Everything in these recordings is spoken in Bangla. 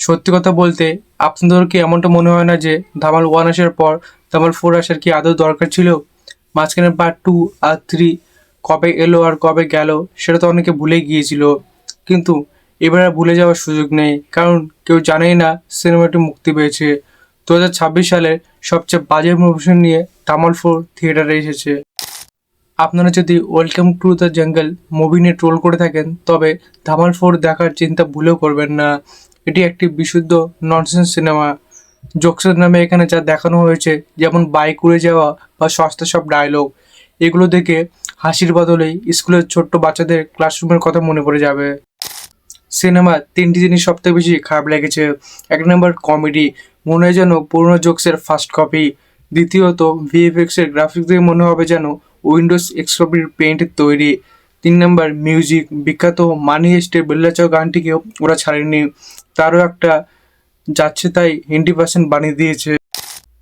সত্যি কথা বলতে আপনাদের কি এমনটা মনে হয় না যে ধামাল 1 আসার পর ধামাল 4 আসার কি আদৌ দরকার ছিল? মাঝখানে পার্ট 2 আর 3 কবে এলো আর কবে গেল সেটা তো অনেকে ভুলেই গিয়েছিল। কিন্তু এবার আর ভুলে যাওয়ার সুযোগ নেই, কারণ কেউ জানেই না সিনেমাটি মুক্তি পেয়েছে। 2026 সালের সবচেয়ে বাজে মুভি নিয়ে ধামাল 4 থিয়েটারে এসেছে। আপনারা যদি welcome to the jungle movie নিয়ে ট্রোল করে থাকেন, তবে ধামাল 4 দেখার চিন্তা ভুলেও করবেন না। এটি একটি বিশুদ্ধ ননসেন্স সিনেমা। জোকসের নামে এখানে যা দেখানো হয়েছে, যেমন বাইক উড়ে যাওয়া বা সস্তা সব ডায়লগ, এগুলো দেখে হাসির বদলেই স্কুলের ছোট্ট বাচ্চাদের ক্লাসরুমের কথা মনে পড়ে যাবে। সিনেমার 3টি জিনিস সবথেকে বেশি খারাপ লেগেছে। 1 নম্বর কমেডি, মনে হয় যেন পুরোনো জোকসের ফার্স্ট কপি। দ্বিতীয়ত ভিএফএক্স এর গ্রাফিক্স দিয়ে মনে হবে যেন উইন্ডোজ এক্সপির পেইন্টের তৈরি। 3 নম্বর মিউজিক, বিখ্যাত মানি হেস্টের বেল্লা চাও গানটিকেও ওরা ছাড়েনি, তারও একটা যাচ্ছে তাই হিন্দি ভার্সন বানিয়ে দিয়েছে।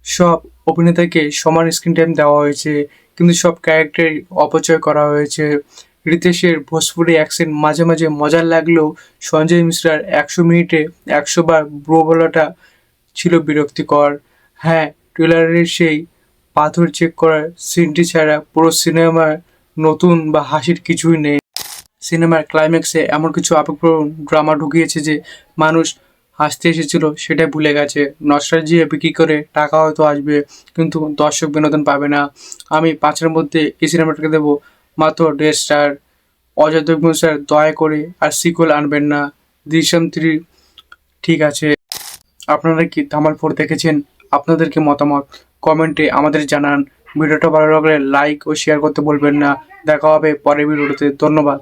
সব অভিনেতাকে সমান স্ক্রিন টাইম দেওয়া হয়েছে, কিন্তু সব ক্যারেক্টারই অপচয় করা হয়েছে। রিতেশের ভোজপুরি অ্যাকসেন্ট মাঝে মাঝে মজার লাগলেও সঞ্জয় মিশ্রার 100 মিনিটে 100 বার ব্রো বলাটা ছিল বিরক্তিকর। হ্যাঁ, ট্রেলারের সেই পাথর চেক করার সিনটি ছাড়া পুরো সিনেমার নতুন বা হাসির কিছুই নেই। সিনেমার ক্লাইম্যাক্সে এমন কিছু আবেগপ্রবণ ড্রামা ঢুকিয়েছে যে মানুষ হাসতে এসেছিল সেটাই ভুলে গেছে। নস্টালজিয়া বিক্রি করে টাকা হয়তো আসবে, কিন্তু দর্শক বিনোদন পাবে না। আমি 5-এর মধ্যে এই সিনেমাটাকে দেবো মাত্র 1.5 স্টার। অজয় দেবগন স্যার, দয়া করে আর সিকুয়েল আনবেন না। দৃশ্যম 3 ঠিক আছে। আপনারা কি ধামাল 4 দেখেছেন? আপনাদের কি মতামত কমেন্টে আমাদের জানান। ভিডিওটা ভালো লাগলে লাইক ও শেয়ার করতে বলবেন না। দেখা হবে পরের ভিডিওতে। ধন্যবাদ।